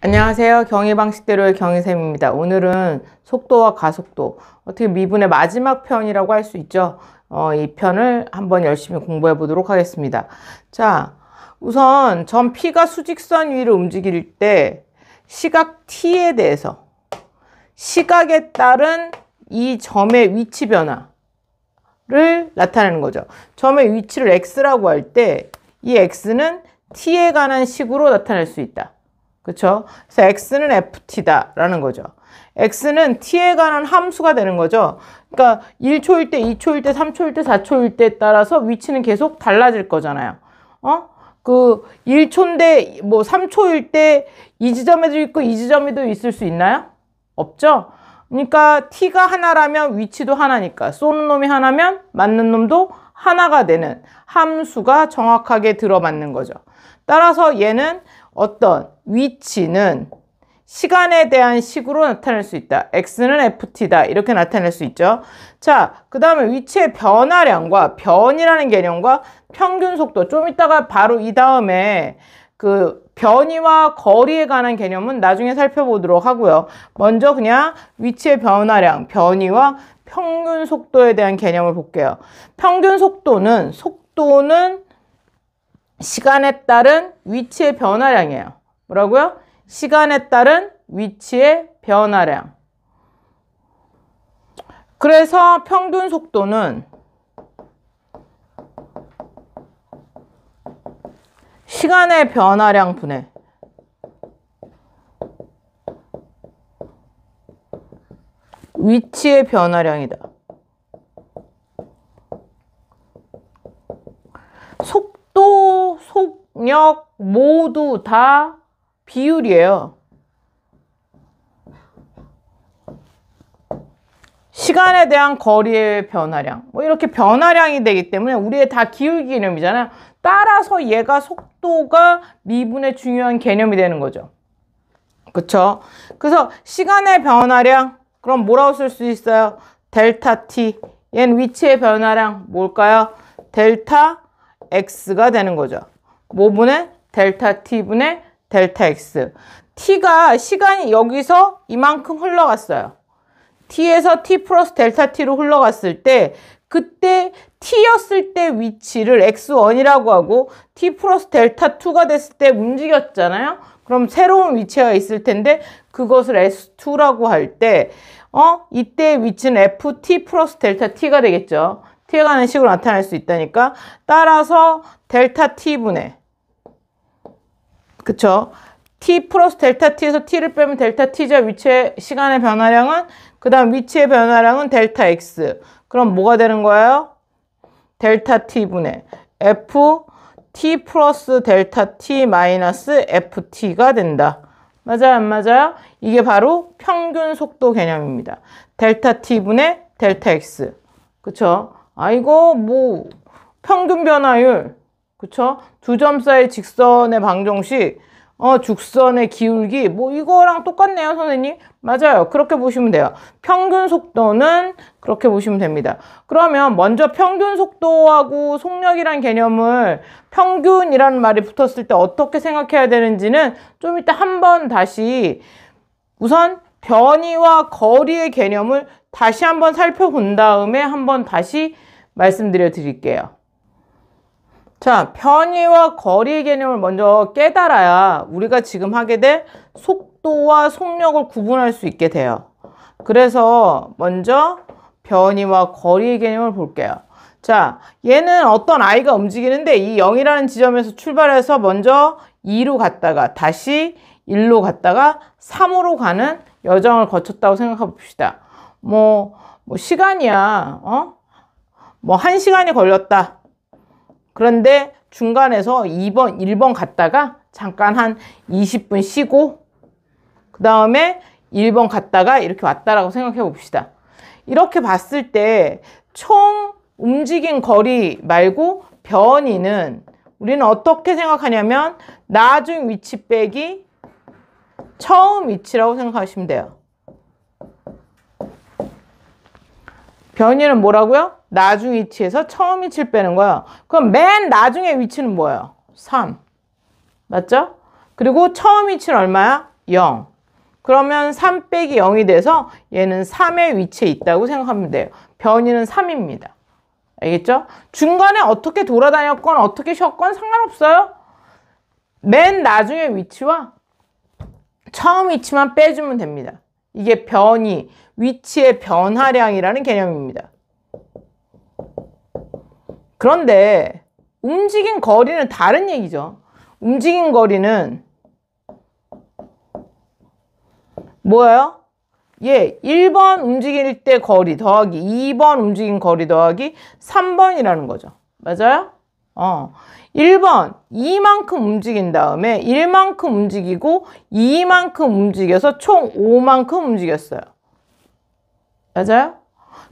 안녕하세요. 경희 방식대로의 경희쌤입니다. 오늘은 속도와 가속도, 어떻게 미분의 마지막 편이라고 할 수 있죠. 이 편을 한번 열심히 공부해 보도록 하겠습니다. 자, 우선 점 P가 수직선 위를 움직일 때 시각 T에 대해서 시각에 따른 이 점의 위치 변화를 나타내는 거죠. 점의 위치를 X라고 할 때 이 X는 T에 관한 식으로 나타낼 수 있다. 그쵸? 그래서 x는 ft다 라는 거죠. x는 t에 관한 함수가 되는 거죠. 그러니까 1초일 때, 2초일 때, 3초일 때, 4초일 때에 따라서 위치는 계속 달라질 거잖아요. 1초인데 3초일 때 이 지점에도 있고 이 지점에도 있을 수 있나요? 없죠? 그러니까 t가 하나라면 위치도 하나니까 쏘는 놈이 하나면 맞는 놈도 하나가 되는 함수가 정확하게 들어맞는 거죠. 따라서 얘는 어떤 위치는 시간에 대한 식으로 나타낼 수 있다. x는 ft다. 이렇게 나타낼 수 있죠. 자, 그 다음에 위치의 변화량과 변이라는 개념과 평균 속도. 좀 이따가 바로 이 다음에 그 변이와 거리에 관한 개념은 나중에 살펴보도록 하고요. 먼저 그냥 위치의 변화량, 변이와 평균 속도에 대한 개념을 볼게요. 평균 속도는 시간에 따른 위치의 변화량이에요. 뭐라고요? 시간에 따른 위치의 변화량. 그래서 평균 속도는 시간의 변화량 분의 위치의 변화량이다. 속도, 속력 모두 다 비율이에요. 시간에 대한 거리의 변화량. 이렇게 변화량이 되기 때문에 우리의 다 기울 개념이잖아요. 따라서 얘가 속도가 미분의 중요한 개념이 되는 거죠. 그쵸? 그래서 시간의 변화량, 그럼 뭐라고 쓸 수 있어요? 델타 t. 얘는 위치의 변화량 뭘까요? 델타 x가 되는 거죠. 뭐분의 델타 t분의 델타 x. t가 시간이 여기서 이만큼 흘러갔어요. t에서 t 플러스 델타 t로 흘러갔을 때 그때 t였을 때 위치를 x1이라고 하고 t 플러스 델타 2가 됐을 때 움직였잖아요. 그럼 새로운 위치가 있을 텐데 그것을 s2라고 할 때 이때 위치는 ft 플러스 델타 t가 되겠죠. t에 관한 식으로 나타낼 수 있다니까. 따라서 델타 t분의 그쵸? t 플러스 델타 t에서 t를 빼면 델타 t죠. 위치의 시간의 변화량은. 그 다음 위치의 변화량은 델타 x. 그럼 뭐가 되는 거예요? 델타 t분의 f t 플러스 델타 t 마이너스 ft가 된다. 맞아요? 안 맞아요? 이게 바로 평균 속도 개념입니다. 델타 t분의 델타 x. 그쵸? 이거 평균 변화율. 그쵸? 두 점 사이 직선의 방정식, 죽선의 기울기, 이거랑 똑같네요, 선생님. 맞아요. 그렇게 보시면 돼요. 평균 속도는 그렇게 보시면 됩니다. 그러면 먼저 평균 속도하고 속력이란 개념을 평균이라는 말이 붙었을 때 어떻게 생각해야 되는지는 좀 이따 한번 다시 우선 변이와 거리의 개념을 다시 한번 살펴본 다음에 한번 다시 말씀드려 드릴게요. 자, 변이와 거리의 개념을 먼저 깨달아야 우리가 지금 하게 될 속도와 속력을 구분할 수 있게 돼요. 그래서 먼저 변이와 거리의 개념을 볼게요. 자, 얘는 어떤 아이가 움직이는데 이 0이라는 지점에서 출발해서 먼저 2로 갔다가 다시 1로 갔다가 3으로 가는 여정을 거쳤다고 생각해 봅시다. 시간이야. 1시간이 걸렸다. 그런데 중간에서 1번 갔다가 잠깐 한 20분 쉬고 그 다음에 1번 갔다가 이렇게 왔다라고 생각해 봅시다. 이렇게 봤을 때 총 움직인 거리 말고 변이는 우리는 어떻게 생각하냐면 나중 위치 빼기 처음 위치라고 생각하시면 돼요. 변이는 뭐라고요? 나중 위치에서 처음 위치를 빼는 거예요. 그럼 맨 나중에 위치는 뭐예요? 3. 맞죠? 그리고 처음 위치는 얼마야? 0. 그러면 3 빼기 0이 돼서 얘는 3의 위치에 있다고 생각하면 돼요. 변이는 3입니다. 알겠죠? 중간에 어떻게 돌아다녔건 어떻게 쉬었건 상관없어요. 맨 나중에 위치와 처음 위치만 빼주면 됩니다. 이게 변이, 위치의 변화량이라는 개념입니다. 그런데 움직인 거리는 다른 얘기죠. 움직인 거리는 뭐예요? 예, 1번 움직일 때 거리 더하기 2번 움직인 거리 더하기 3번이라는 거죠. 맞아요? 1번 2만큼 움직인 다음에 1만큼 움직이고 2만큼 움직여서 총 5만큼 움직였어요. 맞아요?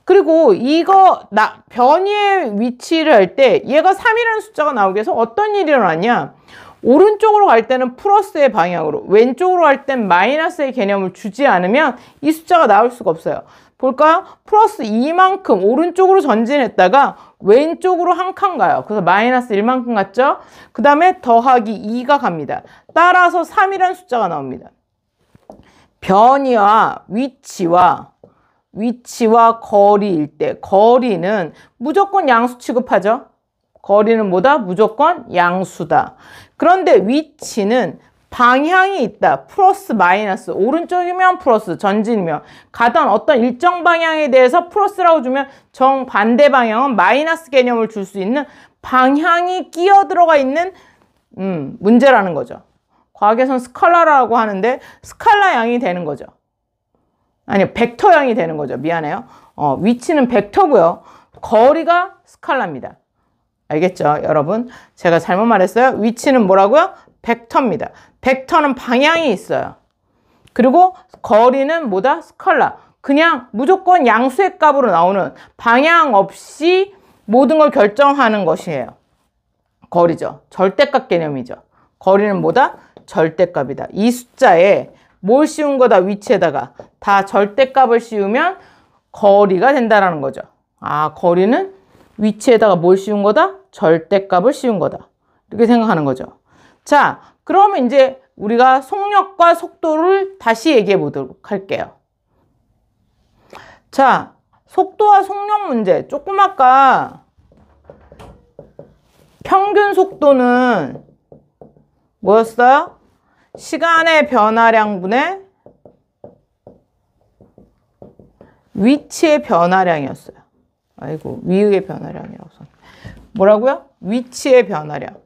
그리고 이거 변이의 위치를 할 때 얘가 3이라는 숫자가 나오게 해서 어떤 일이 일어나냐? 오른쪽으로 갈 때는 플러스의 방향으로, 왼쪽으로 갈 땐 마이너스의 개념을 주지 않으면 이 숫자가 나올 수가 없어요. 볼까요? 플러스 2만큼 오른쪽으로 전진했다가 왼쪽으로 한 칸 가요. 그래서 마이너스 1만큼 갔죠? 그 다음에 더하기 2가 갑니다. 따라서 3이라는 숫자가 나옵니다. 변이와 위치와 거리일 때 거리는 무조건 양수 취급하죠. 거리는 뭐다? 무조건 양수다. 그런데 위치는 방향이 있다. 플러스 마이너스. 오른쪽이면 플러스, 전진이면 가던 어떤 일정 방향에 대해서 플러스라고 주면 정반대 방향은 마이너스 개념을 줄 수 있는 방향이 끼어 들어가 있는 문제라는 거죠. 과학에서는 스칼라라고 하는데 스칼라양이 되는 거죠. 아니요, 벡터양이 되는 거죠. 미안해요. 위치는 벡터고요. 거리가 스칼라입니다. 알겠죠, 여러분? 제가 잘못 말했어요. 위치는 뭐라고요? 벡터입니다. 벡터는 방향이 있어요. 그리고 거리는 뭐다? 스칼라. 그냥 무조건 양수의 값으로 나오는 방향 없이 모든 걸 결정하는 것이에요. 거리죠. 절대값 개념이죠. 거리는 뭐다? 절대값이다. 이 숫자에 뭘 씌운 거다? 위치에다가 다 절대값을 씌우면 거리가 된다라는 거죠. 아, 거리는 위치에다가 뭘 씌운 거다? 절대값을 씌운 거다. 이렇게 생각하는 거죠. 자, 그러면 이제 우리가 속력과 속도를 다시 얘기해 보도록 할게요. 자, 속도와 속력 문제. 조금 아까 평균 속도는 뭐였어요? 시간의 변화량분의 위치의 변화량이었어요. 아이고, 위의 변화량이라고 썼네. 뭐라고요? 위치의 변화량.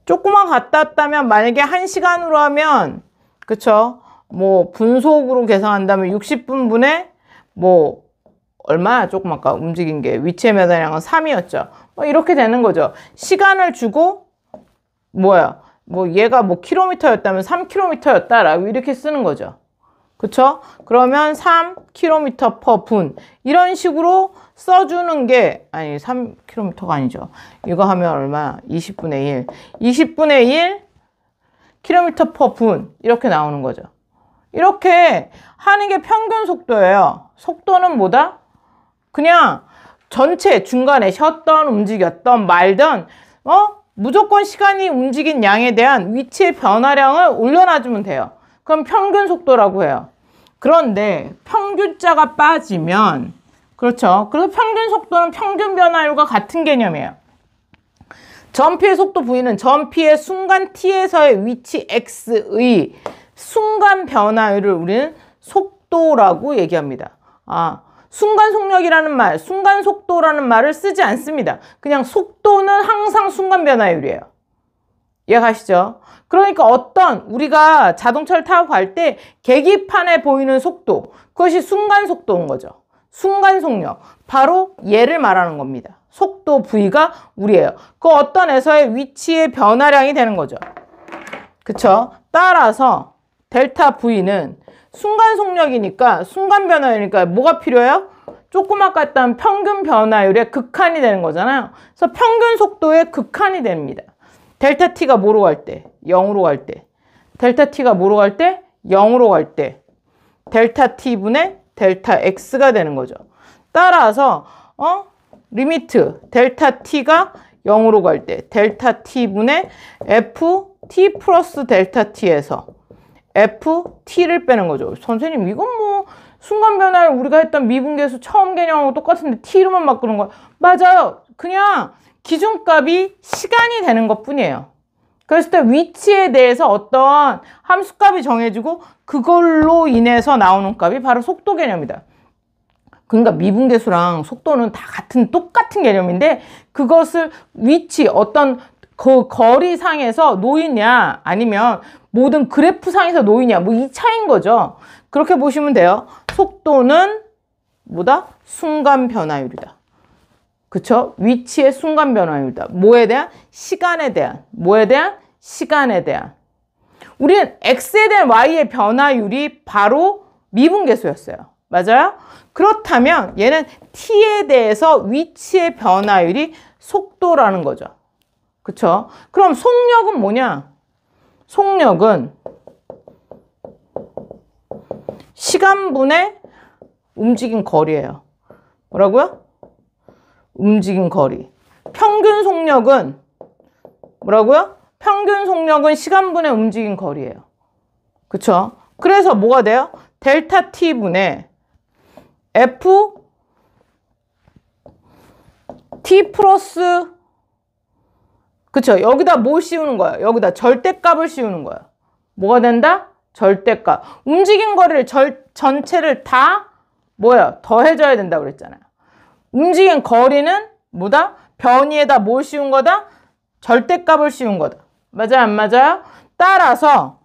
조금만 갔다 왔다면 만약에 1시간으로 하면 그쵸? 뭐 분속으로 계산한다면 60분분에 뭐 얼마야? 조금 아까 움직인 게 위치의 변화량은 3이었죠. 뭐 이렇게 되는 거죠. 시간을 주고 뭐야? 뭐 얘가 뭐 킬로미터였다면 3km였다라고 이렇게 쓰는 거죠. 그쵸? 그러면 3km per 분 이런 식으로 써주는 게 아니 3km가 아니죠. 이거 하면 얼마? 20분의 1 20분의 1 km per 분 이렇게 나오는 거죠. 이렇게 하는 게 평균 속도예요. 속도는 뭐다? 그냥 전체 중간에 쉬었던 움직였던 말던 무조건 시간이 움직인 양에 대한 위치의 변화량을 올려놔주면 돼요. 그럼 평균 속도라고 해요. 그런데 평균자가 빠지면 그렇죠. 그래서 평균 속도는 평균 변화율과 같은 개념이에요. 전피의 속도 V는 전피의 순간 T에서의 위치 X의 순간 변화율을 우리는 속도라고 얘기합니다. 아, 순간 속력이라는 말, 순간 속도라는 말을 쓰지 않습니다. 그냥 속도는 항상 순간 변화율이에요. 이해가시죠? 그러니까 우리가 자동차를 타고 갈 때 계기판에 보이는 속도, 그것이 순간 속도인 거죠. 순간 속력. 바로 얘를 말하는 겁니다. 속도 V가 우리예요. 그 어떤 에서의 위치의 변화량이 되는 거죠. 그쵸? 따라서 델타 V는 순간 속력이니까, 순간 변화율이니까 뭐가 필요해요? 조금 아까 했던 평균 변화율의 극한이 되는 거잖아요. 그래서 평균 속도의 극한이 됩니다. 델타 T가 뭐로 갈 때? 0으로 갈 때. 델타 T가 뭐로 갈 때? 0으로 갈 때. 델타 T분의 델타 X가 되는 거죠. 따라서 리미트 델타 T가 0으로 갈 때 델타 T분의 F t 플러스 델타 t에서 ft를 빼는 거죠. 선생님 이건 뭐 순간 변화를 우리가 했던 미분계수 처음 개념하고 똑같은데 t로만 바꾸는 거야. 맞아요. 그냥 기준값이 시간이 되는 것 뿐이에요. 그랬을 때 위치에 대해서 어떤 함수값이 정해지고 그걸로 인해서 나오는 값이 바로 속도 개념이다. 그러니까 미분계수랑 속도는 다 똑같은 개념인데 그것을 위치, 어떤 그 거리상에서 놓이냐 아니면 모든 그래프상에서 놓이냐 뭐 이 차이인 거죠. 그렇게 보시면 돼요. 속도는 뭐다? 순간 변화율이다. 그쵸? 위치의 순간 변화율이다. 뭐에 대한? 시간에 대한. 뭐에 대한? 시간에 대한. 우리는 x에 대한 y의 변화율이 바로 미분계수였어요. 맞아요? 그렇다면 얘는 t에 대해서 위치의 변화율이 속도라는 거죠. 그쵸? 그럼 속력은 뭐냐? 속력은 시간분의 움직인 거리예요. 뭐라고요? 움직인 거리. 평균 속력은 뭐라고요? 평균 속력은 시간분의 움직인 거리예요. 그쵸? 그래서 뭐가 돼요? 델타 t분의 f t 플러스 그쵸? 여기다 뭐 씌우는 거야? 여기다 절대값을 씌우는 거야. 뭐가 된다? 절대값. 움직인 거리를 전체를 다 뭐야? 더해줘야 된다고 그랬잖아요. 움직인 거리는 뭐다? 변위에다 뭘 씌운 거다? 절대값을 씌운 거다. 맞아요? 안 맞아요? 따라서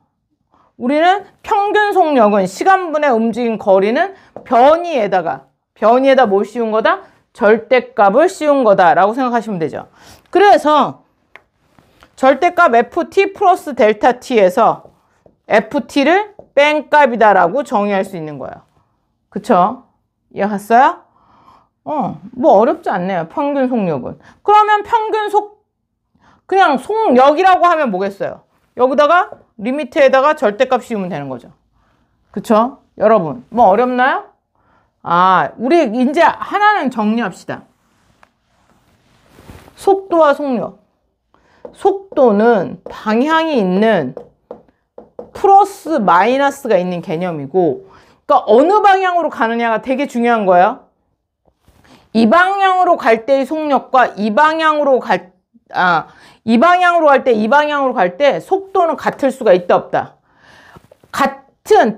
우리는 평균 속력은 시간분의 움직인 거리는 변위에다 뭘 씌운 거다? 절대값을 씌운 거다 라고 생각하시면 되죠. 그래서 절대값 ft 플러스 델타 t에서 ft를 뺀 값이다 라고 정의할 수 있는 거예요. 그쵸? 이해갔어요? 뭐 어렵지 않네요. 평균 속력은. 그러면 그냥 속력이라고 하면 뭐겠어요? 여기다가 리미트에다가 절대값 씌우면 되는 거죠. 그쵸? 여러분, 뭐 어렵나요? 우리 이제 하나는 정리합시다. 속도와 속력. 속도는 방향이 있는 플러스 마이너스가 있는 개념이고, 그러니까 어느 방향으로 가느냐가 되게 중요한 거예요. 이 방향으로 갈 때의 속력과 이 방향으로 갈 때, 이 방향으로 갈 때 속도는 같을 수가 있다, 없다.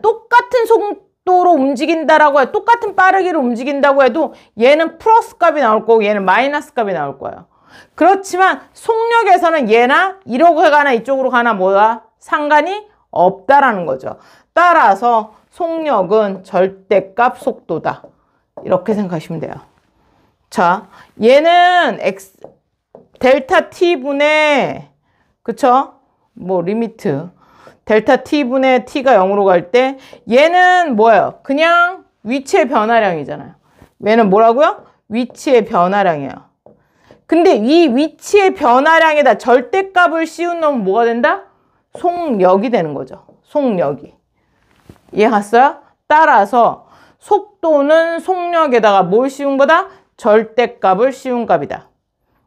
똑같은 속도로 움직인다라고 해, 똑같은 빠르기로 움직인다고 해도 얘는 플러스 값이 나올 거고 얘는 마이너스 값이 나올 거예요. 그렇지만 속력에서는 얘나 이러고 가나 이쪽으로 가나 뭐야? 상관이 없다라는 거죠. 따라서 속력은 절대값 속도다. 이렇게 생각하시면 돼요. 자, 얘는 델타 t분의 그쵸? 뭐 리미트 델타 t분의 t가 0으로 갈 때 얘는 뭐예요? 그냥 위치의 변화량이잖아요. 얘는 뭐라고요? 위치의 변화량이에요. 근데 이 위치의 변화량에다 절대값을 씌운 놈은 뭐가 된다? 속력이 되는 거죠. 속력이. 이해갔어요? 따라서 속도는 속력에다가 뭘 씌운 거다? 절대값을 씌운 값이다.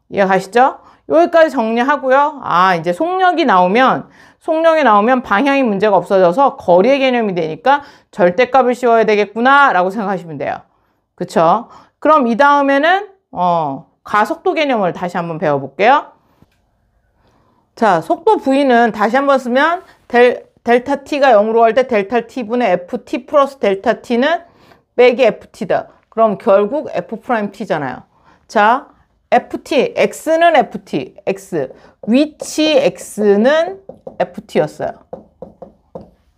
이해가시죠? 여기까지 정리하고요. 이제 속력이 나오면 방향이 문제가 없어져서 거리의 개념이 되니까 절대값을 씌워야 되겠구나 라고 생각하시면 돼요. 그쵸? 그럼 이 다음에는 가속도 개념을 다시 한번 배워볼게요. 자, 속도 V는 다시 한번 쓰면 델타 T가 0으로 갈 때 델타 T분의 FT 플러스 델타 T는 빼기 FT다. 그럼 결국 F'T잖아요. 자, FT, X는 FT, X. 위치 X는 FT였어요.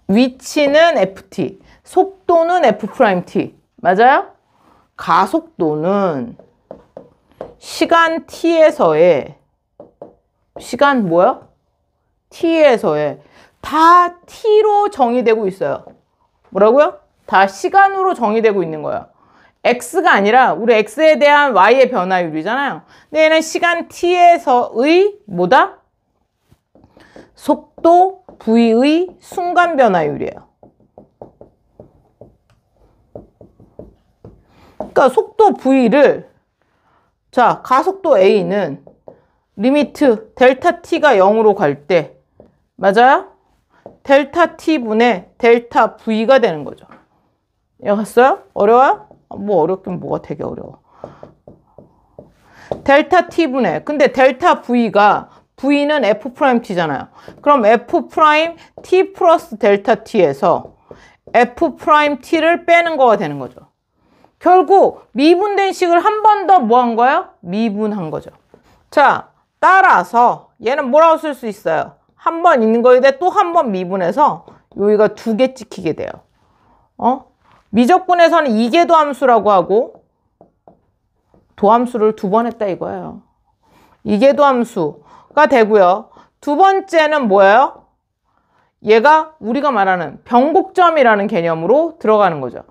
위치는 FT, 속도는 F'T. 맞아요? 가속도는 시간 T에서의 시간 뭐야? T에서의 다 T로 정의되고 있어요. 뭐라고요? 다 시간으로 정의되고 있는 거예요. X가 아니라 우리 X에 대한 Y의 변화율이잖아요. 근데 얘는 시간 T에서의 뭐다? 속도 V의 순간 변화율이에요. 그러니까 속도 V를 가속도 A는 리미트 델타 T가 0으로 갈 때 맞아요? 델타 T분의 델타 V가 되는 거죠. 이해갔어요? 어려워요? 뭐 어렵긴 뭐가 되게 어려워. 델타 T분의, 근데 델타 V가, V는 F'T잖아요. 그럼 F'T 플러스 델타 T에서 F'T를 빼는 거가 되는 거죠. 결국 미분된 식을 한 번 더 뭐 한 거예요? 미분한 거죠. 자, 따라서 얘는 뭐라고 쓸 수 있어요? 한 번 있는 거인데 또 한 번 미분해서 여기가 두 개 찍히게 돼요. 미적분에서는 이계도함수라고 하고 도함수를 두 번 했다 이거예요. 이계도함수가 되고요. 두 번째는 뭐예요? 얘가 우리가 말하는 변곡점이라는 개념으로 들어가는 거죠.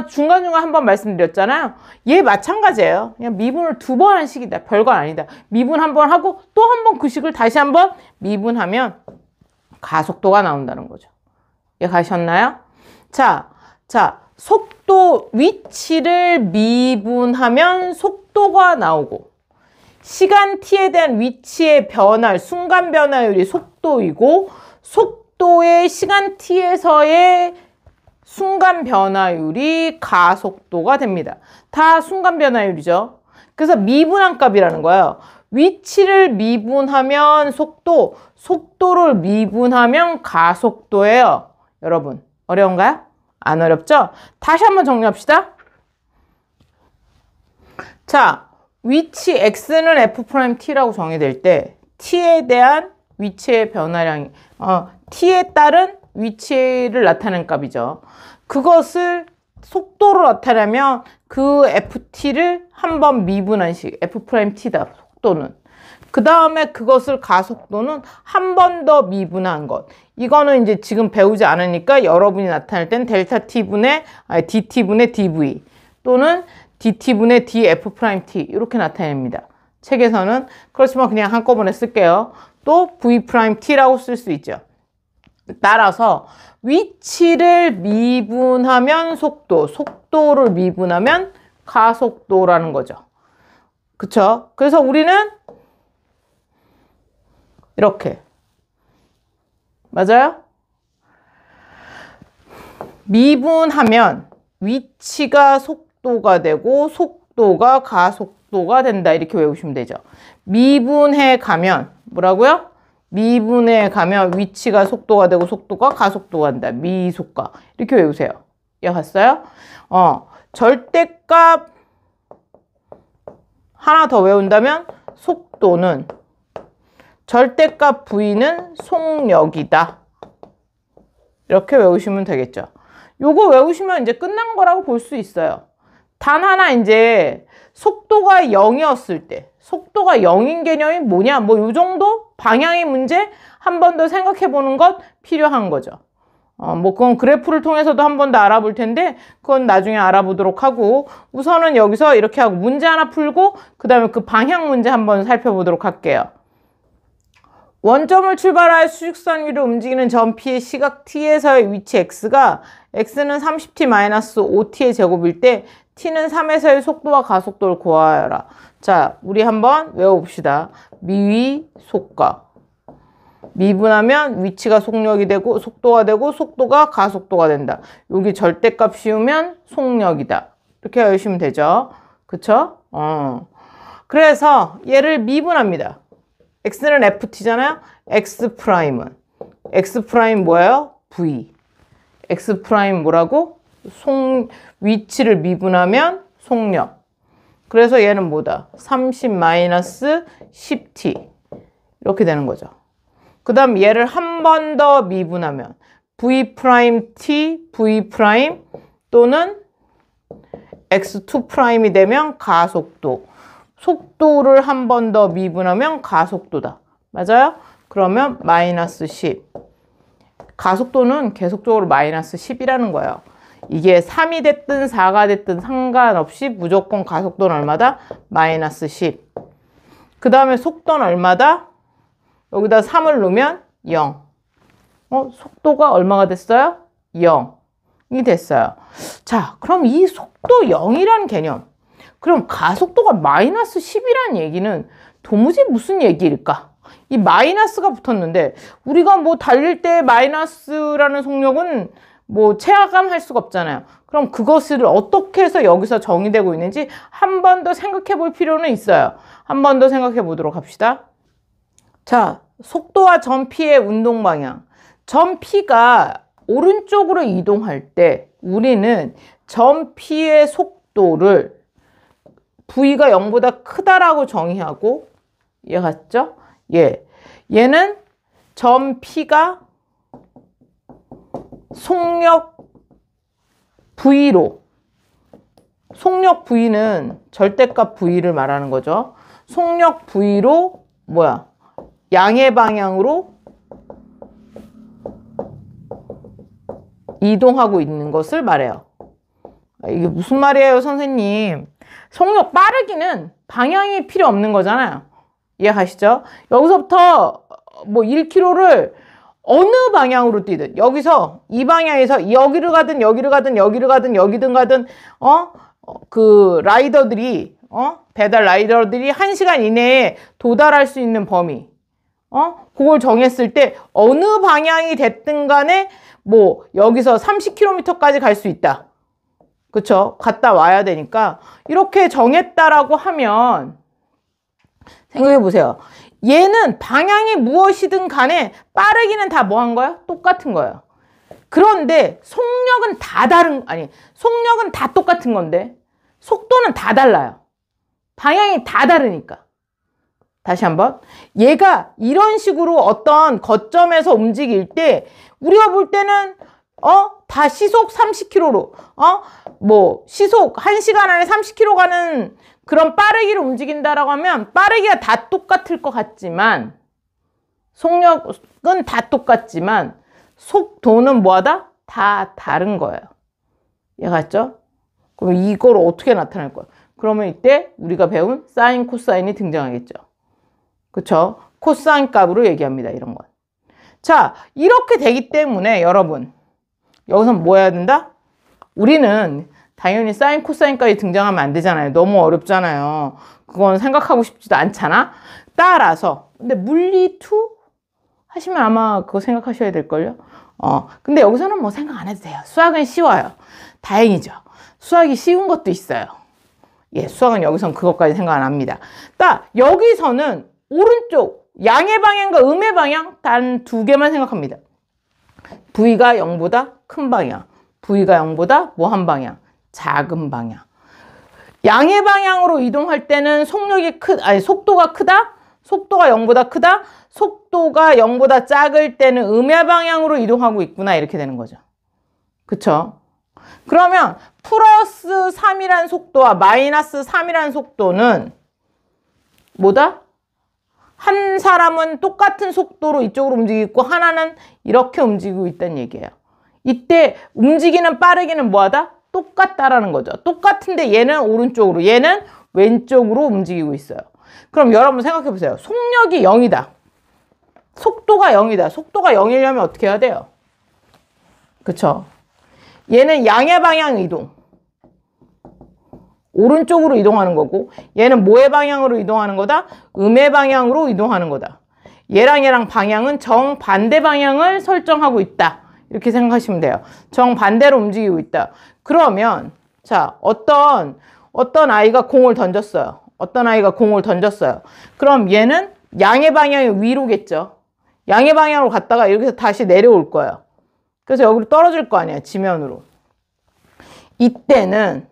중간중간 한번 말씀드렸잖아요. 얘 마찬가지예요. 그냥 미분을 두 번 한 식이다. 별거 아니다. 미분 한 번 하고 또 한 번 그 식을 다시 한번 미분하면 가속도가 나온다는 거죠. 얘 가셨나요? 자, 속도, 위치를 미분하면 속도가 나오고 시간 t에 대한 위치의 변화, 순간 변화율이 속도이고 속도의 시간 t에서의 순간 변화율이 가속도가 됩니다. 다 순간 변화율이죠. 그래서 미분한 값이라는 거예요. 위치를 미분하면 속도, 속도를 미분하면 가속도예요. 여러분, 어려운가요? 안 어렵죠? 다시 한번 정리합시다. 자, 위치 x는 f't라고 정의될 때 t에 대한 위치의 변화량이 t에 따른 위치를 나타낸 값이죠. 그것을 속도로 나타내면 그 ft를 한번 미분한 식 f't다. 속도는. 그 다음에 그것을 가속도는 한 번 더 미분한 것. 이거는 이제 지금 배우지 않으니까 여러분이 나타낼 땐 델타 t분의 dt분의 dv 또는 dt분의 df't 이렇게 나타냅니다. 책에서는. 그렇지만 그냥 한꺼번에 쓸게요. 또 v't라고 쓸 수 있죠. 따라서 위치를 미분하면 속도, 속도를 미분하면 가속도라는 거죠. 그쵸? 그래서 우리는 이렇게. 맞아요? 미분하면 위치가 속도가 되고 속도가 가속도가 된다. 이렇게 외우시면 되죠. 미분해 가면 뭐라고요? 미분해 가면 위치가 속도가 되고 속도가 가속도가 된다. 미속가. 이렇게 외우세요. 이해갔어요? 절대값 하나 더 외운다면 속도는 절대값 V는 속력이다. 이렇게 외우시면 되겠죠. 요거 외우시면 이제 끝난 거라고 볼 수 있어요. 단 하나 이제 속도가 0이었을 때 속도가 0인 개념이 뭐냐? 뭐 요 정도 방향의 문제 한 번 더 생각해 보는 것 필요한 거죠. 뭐 그건 그래프를 통해서도 한 번 더 알아볼 텐데 그건 나중에 알아보도록 하고 우선은 여기서 이렇게 하고 문제 하나 풀고 그 다음에 그 방향 문제 한번 살펴보도록 할게요. 원점을 출발하여 수직선 위로 움직이는 점 P의 시각 T에서의 위치 X가 X는 30t-5t의 제곱일 때 T는 3에서의 속도와 가속도를 구하여라. 자, 우리 한번 외워봅시다. 미위속가. 미분하면 위치가 속력이 되고 속도가 되고 속도가 가속도가 된다. 여기 절대값 씌우면 속력이다. 이렇게 외우시면 되죠. 그쵸? 그래서 얘를 미분합니다. x는 ft잖아요. x'은 x' 뭐예요? v. x' 뭐라고? 위치를 미분하면 속력. 그래서 얘는 뭐다? 30-10t 이렇게 되는 거죠. 그 다음 얘를 한 번 더 미분하면 v't, v' 또는 x2'이 되면 가속도. 속도를 한 번 더 미분하면 가속도다. 맞아요? 그러면 -10. 가속도는 계속적으로 -10이라는 거예요. 이게 3이 됐든 4가 됐든 상관없이 무조건 가속도는 얼마다? -10. 그 다음에 속도는 얼마다? 여기다 3을 넣으면 0. 속도가 얼마가 됐어요? 0이 됐어요. 자, 그럼 이 속도 0이라는 개념. 그럼 가속도가 -10이라는 얘기는 도무지 무슨 얘기일까? 이 마이너스가 붙었는데 우리가 뭐 달릴 때 마이너스라는 속력은 뭐 체감할 수가 없잖아요. 그럼 그것을 어떻게 해서 여기서 정의되고 있는지 한 번 더 생각해 볼 필요는 있어요. 한 번 더 생각해 보도록 합시다. 자, 속도와 전피의 운동 방향. 전피가 오른쪽으로 이동할 때 우리는 전피의 속도를 V가 0보다 크다라고 정의하고, 이해갔죠? 예. 얘는 전피가 속력 V로, 속력 V는 절대값 V를 말하는 거죠. 속력 V로 뭐야? 양의 방향으로 이동하고 있는 것을 말해요. 이게 무슨 말이에요, 선생님? 속력 빠르기는 방향이 필요 없는 거잖아요. 이해가시죠? 여기서부터 뭐 1km를 어느 방향으로 뛰든, 여기서 이 방향에서 여기를 가든 여기를 가든 여기를 가든 여기든 가든 그 라이더들이 배달 라이더들이 1시간 이내에 도달할 수 있는 범위, 그걸 정했을 때 어느 방향이 됐든 간에 뭐 여기서 30km까지 갈 수 있다. 그쵸? 갔다 와야 되니까 이렇게 정했다라고 하면 생각해 보세요. 얘는 방향이 무엇이든 간에 빠르기는 다 뭐 한 거야? 똑같은 거예요. 그런데 속력은 다 속력은 다 똑같은 건데 속도는 다 달라요. 방향이 다 다르니까. 다시 한번. 얘가 이런 식으로 어떤 거점에서 움직일 때 우리가 볼 때는 다 시속 30km로 뭐 시속 1시간 안에 30km 가는 그런 빠르기로 움직인다라고 하면 빠르기가 다 똑같을 것 같지만, 속력은 다 똑같지만 속도는 뭐하다? 다 다른 거예요. 이해갔죠? 그럼 이걸 어떻게 나타낼 거야? 그러면 이때 우리가 배운 사인, 코사인이 등장하겠죠. 그쵸? 코사인 값으로 얘기합니다. 이런 건. 자, 이렇게 되기 때문에 여러분, 여기서 뭐 해야 된다? 우리는 당연히 사인, 코사인까지 등장하면 안 되잖아요. 너무 어렵잖아요. 그건 생각하고 싶지도 않잖아. 따라서 근데 물리2 하시면 아마 그거 생각하셔야 될걸요. 근데 여기서는 뭐 생각 안 해도 돼요. 수학은 쉬워요. 다행이죠. 수학이 쉬운 것도 있어요. 예, 수학은 여기선 그것까지 생각 안 합니다. 여기서는 오른쪽 양의 방향과 음의 방향 단 두 개만 생각합니다. V가 0보다 큰 방향, V가 0보다 뭐 한 방향? 작은 방향. 양의 방향으로 이동할 때는 속도가 크다? 속도가 0보다 크다? 속도가 0보다 작을 때는 음의 방향으로 이동하고 있구나. 이렇게 되는 거죠. 그쵸? 그러면 플러스 3이란 속도와 마이너스 3이란 속도는 뭐다? 한 사람은 똑같은 속도로 이쪽으로 움직이고 하나는 이렇게 움직이고 있다는 얘기예요. 이때 움직이는 빠르기는 뭐하다? 똑같다라는 거죠. 똑같은데 얘는 오른쪽으로, 얘는 왼쪽으로 움직이고 있어요. 그럼 여러분 생각해 보세요. 속력이 0이다. 속도가 0이다. 속도가 0이려면 어떻게 해야 돼요? 그쵸? 얘는 양의 방향 이동. 오른쪽으로 이동하는 거고, 얘는 뭐의 방향으로 이동하는 거다? 음의 방향으로 이동하는 거다. 얘랑 방향은 정반대 방향을 설정하고 있다. 이렇게 생각하시면 돼요. 정반대로 움직이고 있다. 그러면 자, 어떤 아이가 공을 던졌어요. 어떤 아이가 공을 던졌어요. 그럼 얘는 양의 방향이 위로겠죠. 양의 방향으로 갔다가 이렇게 다시 내려올 거예요. 그래서 여기로 떨어질 거 아니에요. 지면으로. 이때는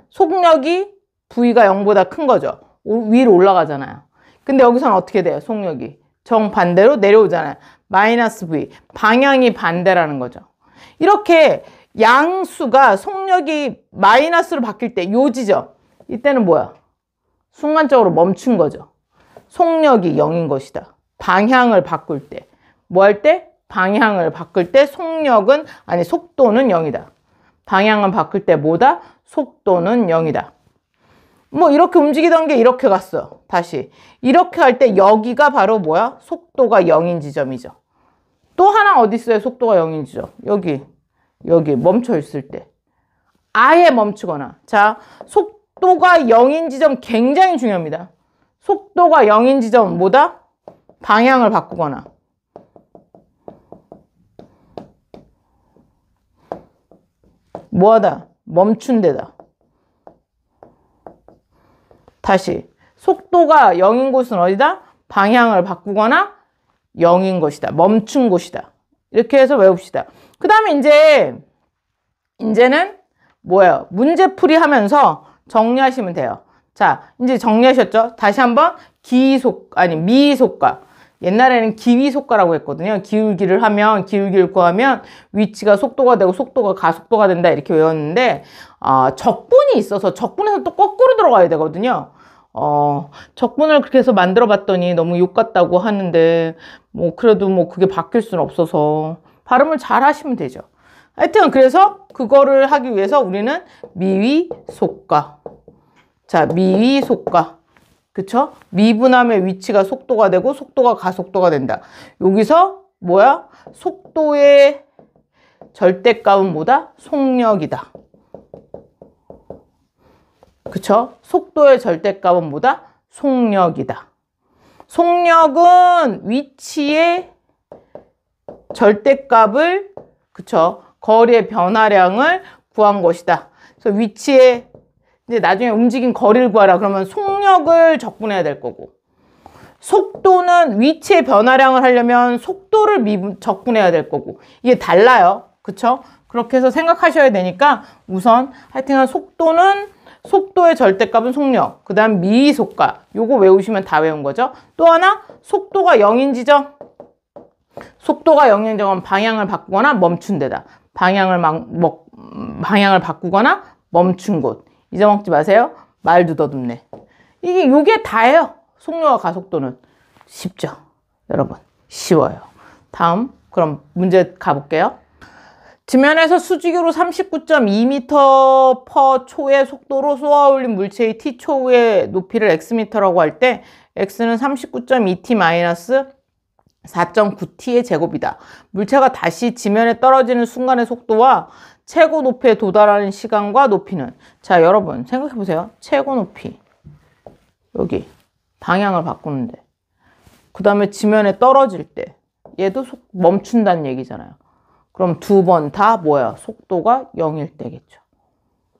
속력이 V가 0보다 큰 거죠. 위로 올라가잖아요. 근데 여기서는 어떻게 돼요? 속력이 정반대로 내려오잖아요. 마이너스 V. 방향이 반대라는 거죠. 이렇게 양수가 속력이 마이너스로 바뀔 때 요 지점, 이때는 뭐야? 순간적으로 멈춘 거죠. 속력이 0인 것이다. 방향을 바꿀 때. 뭐 할 때? 방향을 바꿀 때 속도는 0이다. 방향을 바꿀 때 뭐다? 속도는 0이다. 뭐 이렇게 움직이던 게 이렇게 갔어. 다시. 이렇게 할 때 여기가 바로 뭐야? 속도가 0인 지점이죠. 또 하나 어디 있어요? 속도가 0인 지점. 여기 멈춰 있을 때. 아예 멈추거나. 자, 속도가 0인 지점 굉장히 중요합니다. 속도가 0인 지점은 뭐다? 방향을 바꾸거나 뭐하다? 멈춘 데다. 다시 속도가 0인 곳은 어디다? 방향을 바꾸거나 0인 것이다. 멈춘 곳이다. 이렇게 해서 외웁시다. 그 다음에 이제는 뭐예요? 문제풀이 하면서 정리하시면 돼요. 자, 이제 정리하셨죠? 다시 한번 미속가. 옛날에는 기위속가라고 했거든요. 기울기를 구하면 위치가 속도가 되고 속도가 가속도가 된다 이렇게 외웠는데 적분이 있어서 적분에서 또 거꾸로 들어가야 되거든요. 적분을 그렇게 해서 만들어 봤더니 너무 욕 같다고 하는데 그래도 그게 바뀔 수는 없어서 발음을 잘 하시면 되죠. 하여튼 그래서 그거를 하기 위해서 우리는 미위속가. 자, 미위속가. 그쵸? 미분함의 위치가 속도가 되고 속도가 가속도가 된다. 여기서 뭐야? 속도의 절대값은 뭐다? 속력이다. 그쵸? 속도의 절대값은 뭐다? 속력이다. 속력은 위치의 절대값을, 그쵸? 거리의 변화량을 구한 것이다. 그래서 위치의 이제 나중에 움직인 거리를 구하라 그러면 속력을 적분해야 될 거고, 속도는 위치의 변화량을 하려면 속도를 적분해야 될 거고, 이게 달라요. 그쵸? 그렇게 해서 생각하셔야 되니까 우선 하여튼 속도는 속도의 절대값은 속력, 그 다음 미위속가, 요거 외우시면 다 외운 거죠. 또 하나 속도가 0인 지점. 속도가 0인 지점은 방향을 바꾸거나 멈춘 데다. 방향을 바꾸거나 멈춘 곳. 잊어먹지 마세요. 말도 더듬네. 요게 다예요. 속력과 가속도는. 쉽죠? 여러분, 쉬워요. 다음, 그럼 문제 가볼게요. 지면에서 수직으로 39.2m/초의 속도로 쏘아올린 물체의 t초의 높이를 xm라고 할 때 x는 39.2t-4.9t의 제곱이다. 물체가 다시 지면에 떨어지는 순간의 속도와 최고 높이에 도달하는 시간과 높이는, 자 여러분 생각해 보세요. 최고 높이 여기 방향을 바꾸는데, 그 다음에 지면에 떨어질 때 얘도 멈춘다는 얘기잖아요. 그럼 두 번 다 뭐야? 속도가 0일 때겠죠.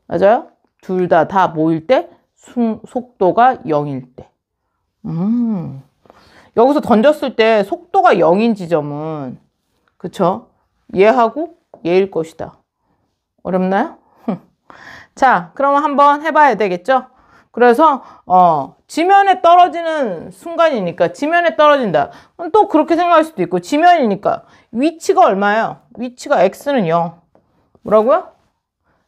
맞아요? 둘 다 모일 때 속도가 0일 때. 여기서 던졌을 때 속도가 0인 지점은, 그쵸? 얘하고 얘일 것이다. 어렵나요? 자, 그러면 한번 해봐야 되겠죠? 그래서 지면에 떨어지는 순간이니까 지면에 떨어진다. 또 그렇게 생각할 수도 있고, 지면이니까 위치가 얼마예요? 위치가 x는 0. 뭐라고요?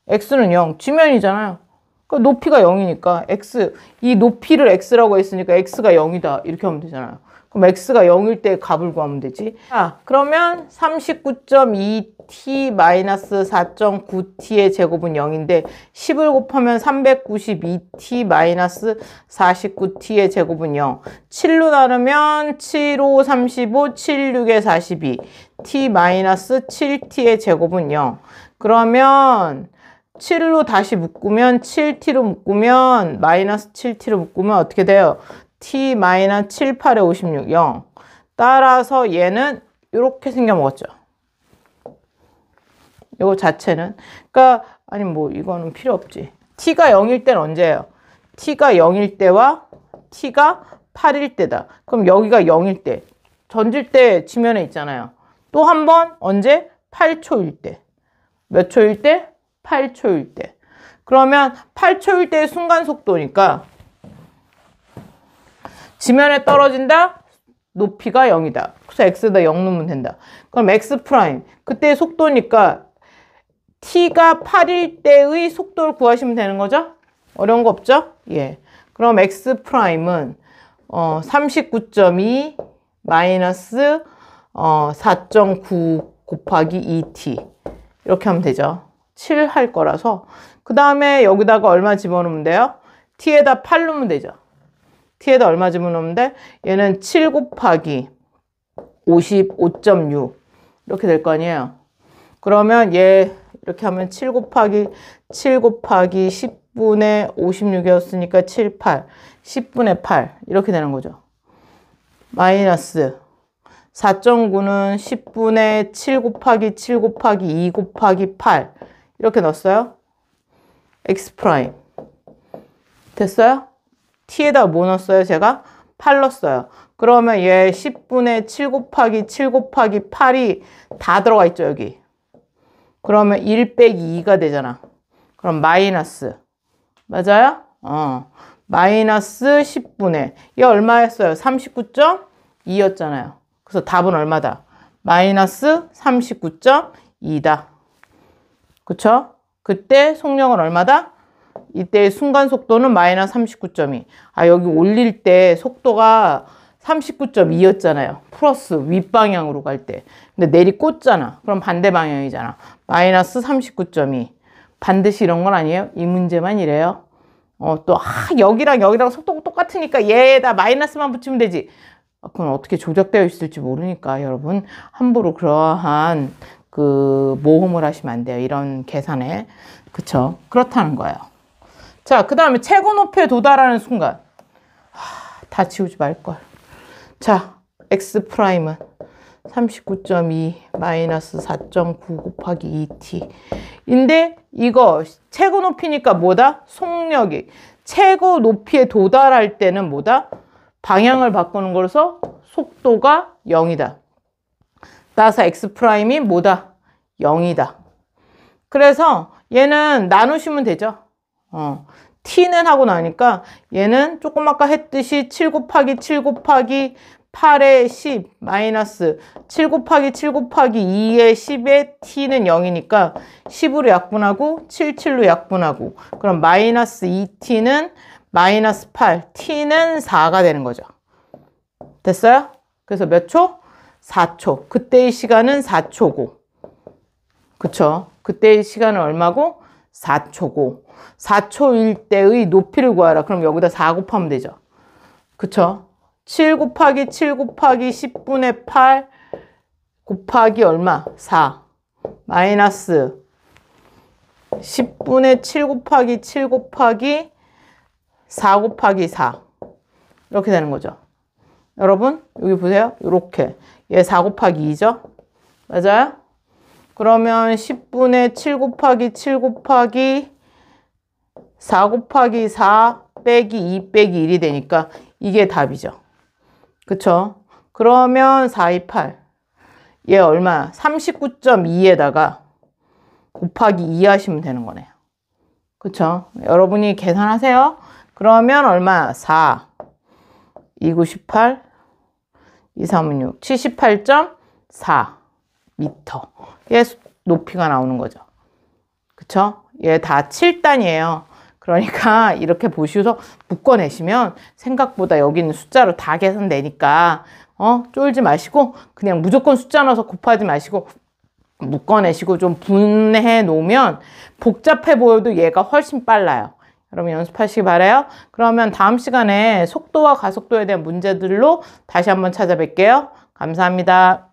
x는 0. 지면이잖아요. 그러니까 높이가 0이니까 x, 이 높이를 x라고 했으니까 x가 0이다. 이렇게 하면 되잖아요. 그럼 x가 0일 때 값을 구하면 되지. 자, 그러면 39.2t-4.9t의 제곱은 0인데 10을 곱하면 392t-49t의 제곱은 0. 7로 나누면 7, 5, 35, 7, 6에 42. t-7t의 제곱은 0. 그러면 7로 다시 묶으면 7t로 묶으면 마이너스 7t로 묶으면 어떻게 돼요? t-7, 8에 56, 0. 따라서 얘는 이렇게 생겨먹었죠. 이거 자체는. 그러니까 아니 이거는 필요 없지. t가 0일 때는 언제예요? t가 0일 때와 t가 8일 때다. 그럼 여기가 0일 때. 던질 때 지면에 있잖아요. 또 한 번 언제? 8초일 때. 몇 초일 때? 8초일 때. 그러면 8초일 때의 순간 속도니까 지면에 떨어진다? 높이가 0이다. 그래서 x에다 0 넣으면 된다. 그럼 x 프라임. 그때의 속도니까 t가 8일 때의 속도를 구하시면 되는 거죠? 어려운 거 없죠? 예. 그럼 x 프라임은 39.2 마이너스 4.9 곱하기 2t. 이렇게 하면 되죠. 7 할 거라서. 그 다음에 여기다가 얼마 집어넣으면 돼요? t에다 8 넣으면 되죠. t에다 얼마 집어넣으면 돼? 얘는 7 곱하기 55.6 이렇게 될 거 아니에요. 그러면 얘 이렇게 하면 7 곱하기 10분의 56이었으니까 7, 8 10분의 8 이렇게 되는 거죠. 마이너스 4.9는 10분의 7 곱하기 7 곱하기 2 곱하기 8 이렇게 넣었어요. x 프라임 됐어요? t에다 뭐 넣었어요? 제가 8 넣었어요. 그러면 얘 10분의 7 곱하기 7 곱하기 8이 다 들어가 있죠, 여기. 그러면 1 빼기 2가 되잖아. 그럼 마이너스. 맞아요? 마이너스 10분의. 얘 얼마였어요? 39.2였잖아요. 그래서 답은 얼마다? 마이너스 39.2다. 그쵸? 그때 속력은 얼마다? 이때 순간 속도는 마이너스 39.2. 아, 여기 올릴 때 속도가 39.2였잖아요. 플러스 윗방향으로 갈 때. 근데 내리 꽂잖아. 그럼 반대 방향이잖아. 마이너스 39.2. 반드시 이런 건 아니에요. 이 문제만 이래요. 여기랑 속도가 똑같으니까 얘에다 마이너스만 붙이면 되지. 그건 어떻게 조작되어 있을지 모르니까 여러분 함부로 그러한 그 모험을 하시면 안 돼요. 이런 계산에. 그쵸? 그렇다는 거예요. 자, 그 다음에 최고 높이에 도달하는 순간. 다 지우지 말걸. 자, x 프라임은 39.2 마이너스 4.9 곱하기 2t. 인데 이거 최고 높이니까 뭐다? 속력이. 최고 높이에 도달할 때는 뭐다? 방향을 바꾸는 거라서 속도가 0이다. 따라서 x 프라임이 뭐다? 0이다. 그래서 얘는 나누시면 되죠. t는 하고 나니까 얘는 조금 아까 했듯이 7 곱하기 7 곱하기 8에 10 마이너스 7 곱하기 7 곱하기 2에 10에 t는 0이니까 10으로 약분하고 7, 7로 약분하고 그럼 마이너스 2t는 마이너스 8, t는 4가 되는 거죠. 됐어요? 그래서 몇 초? 4초. 그때의 시간은 4초고. 그쵸? 그때의 시간은 얼마고? 4초고. 4초일 때의 높이를 구하라. 그럼 여기다 4 곱하면 되죠. 그쵸? 7 곱하기 7 곱하기 10분의 8 곱하기 얼마? 4. 마이너스 10분의 7 곱하기 7 곱하기 4 곱하기 4. 이렇게 되는 거죠. 여러분, 여기 보세요. 이렇게. 얘 4 곱하기 2죠? 맞아요? 그러면 10분의 7 곱하기 7 곱하기 4 곱하기 4 빼기 2 빼기 1이 되니까 이게 답이죠. 그쵸? 그러면 4, 2, 8. 얘 얼마? 39.2에다가 곱하기 2 하시면 되는 거네요. 그쵸? 여러분이 계산하세요. 그러면 얼마? 4, 2, 9, 18, 2, 3, 6, 78.4 미터. 얘 높이가 나오는 거죠. 그쵸? 얘 다 7단이에요. 그러니까 이렇게 보시고서 묶어내시면 생각보다 여기 있는 숫자로 다 계산되니까 쫄지 마시고 그냥 무조건 숫자 넣어서 곱하지 마시고 묶어내시고 좀 분해 놓으면 복잡해 보여도 얘가 훨씬 빨라요. 여러분 연습하시기 바라요. 그러면 다음 시간에 속도와 가속도에 대한 문제들로 다시 한번 찾아뵐게요. 감사합니다.